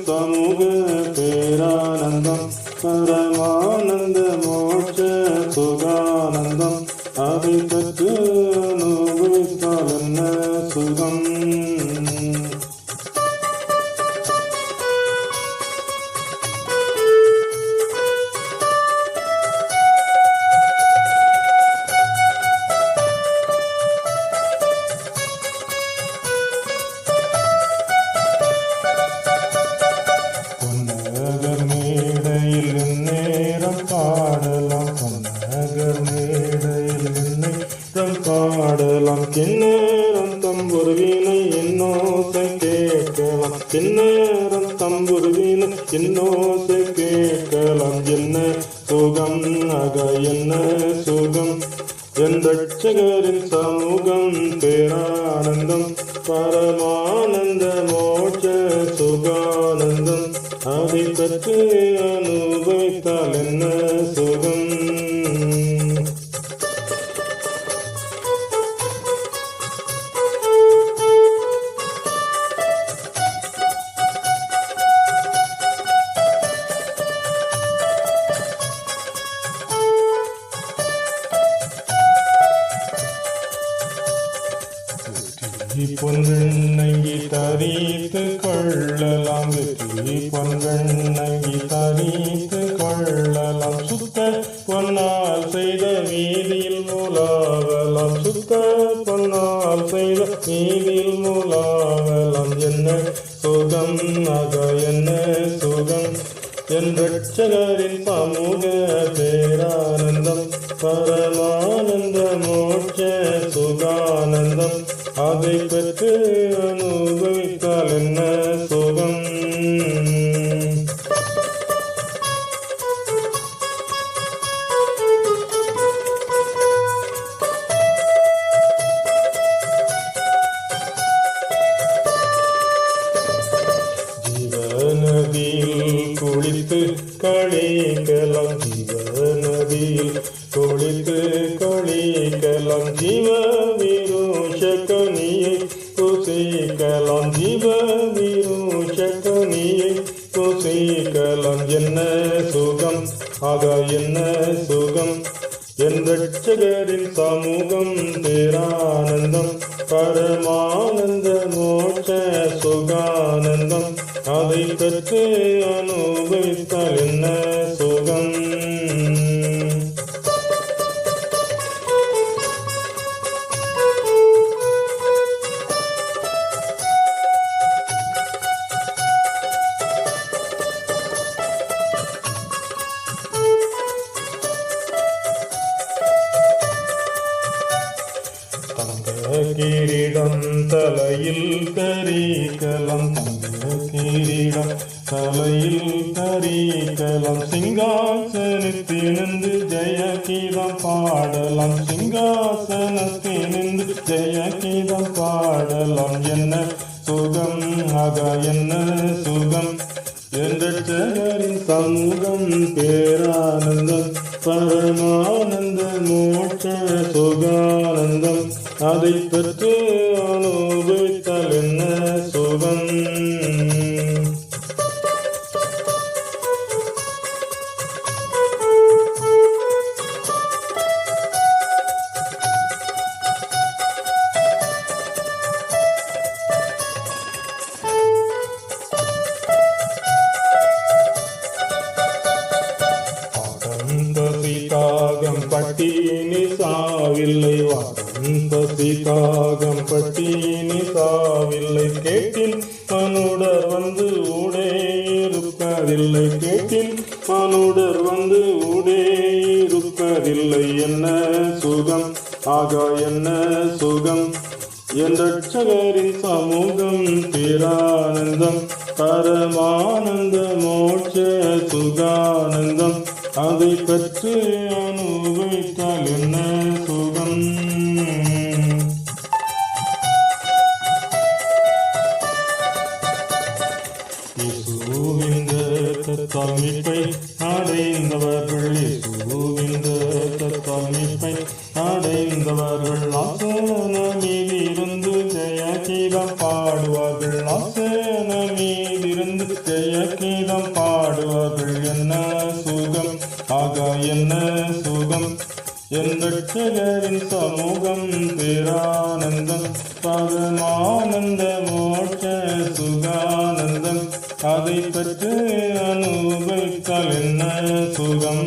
சமூக பேரானந்தம் பரமானந்த மோட்ச சுகானந்தம் அதை பெற்று அனுபவித்தால் என்ன சுகம். பாடலாம் கிண்ணேரம் தம்புருவினை என்னோசை கேட்கலாம் கிண்ணேரம் தம்புருவினை என்னோசை கேட்கலாம் என்ன சுகம் அக என்ன சுகம் என் ரட்சகரின் சமூகம் பேரானந்தம் பரமானந்த மோட்ச சுகானந்தம் அதை பெற்று அனுபவித்தால் என்ன சுகம். பொன்வெண்ணங்கி தரித்து கொள்ளலாம் வெற்றி பொன்வெண்ணங்கி தரித்து கொள்ளலாம் சுத்த பொன்னால் செய்த வீதியில் மூலாகலாம் சுத்த பொன்னால் செய்த வீதியில் மூலாகலாம் என்ன சுகம் அக என்ன சுகம் என் ரட்சகரின் சமூக பேரானந்தம் பரமானந்த மோட்ச சுகானந்தம் அதை பெற்று அனுபவித்தால் என்ன சுகம். ஜீவநதியில் குளித்து கழிக்கலாம் ஜீவநதியில் குளித்து கழிக்கலாம் ஜீவ விரோஷகனியை புசிக்கலாம் ஜீவ விரோஷகனியை புசிக்கலாம் என்ன சுகம் ஆக என்ன சுகம் என் ரட்சகரின் சமூகம் பேரானந்தம் பரமானந்த மோட்ச சுகானந்தம் அதை பெற்று அனுபவித்தால் என்ன சுகம். கிரீடம் தலையில் தரிக்கலாம் தங்க கிரீடம் தலையில் தரிக்கலாம் சிங்காசனத்தினின்று ஜெயகீதம் பாடலாம் சிங்காசனத்தினின்று ஜெயகீதம் பாடலாம் என்ன சுகம் ஆக என்ன சுகம் என் ரட்சகரின் சமூகம் பேரானந்தம் பரமானந்த மோட்ச சுகானந்தம் அதை பெற்று அனுபவித்தால் என்ன சுகம். காகம் பட்டினி சாவில்லை வாரம் காகம் பட்டினி சாவில்லை கேட்டில் மனுடர் வந்து ஊடே இருப்பதில்லை கேட்டில் மனுடர் வந்து ஊடே இருப்பதில்லை என்ன சுகம் ஆக என்ன சுகம் என் ரட்சகரின் சமூகம் பேரானந்தம் பரமானந்த மோட்ச சுகானந்தம் அதை பெற்று அனுபவித்தால் என்ன சுகம். இயேசுவின் இரத்தத்தால் மீட்பை அடைந்தவர்கள் இயேசுவின் இரத்தத்தால் மீட்பை அடைந்தவர்கள் ஆசன மீதிருந்து ஜெயகீதம் பாடுவார்கள் ஆசன மீதிருந்து ஜெய என்ன சுகம், ஆகா என்ன சுகம், என் ரட்சகரின் சமூகம் பேரானந்தம், பரமானந்த மோட்ச சுகானந்தம், அதை பற்றி அனுபவித்தால் என்ன சுகம்.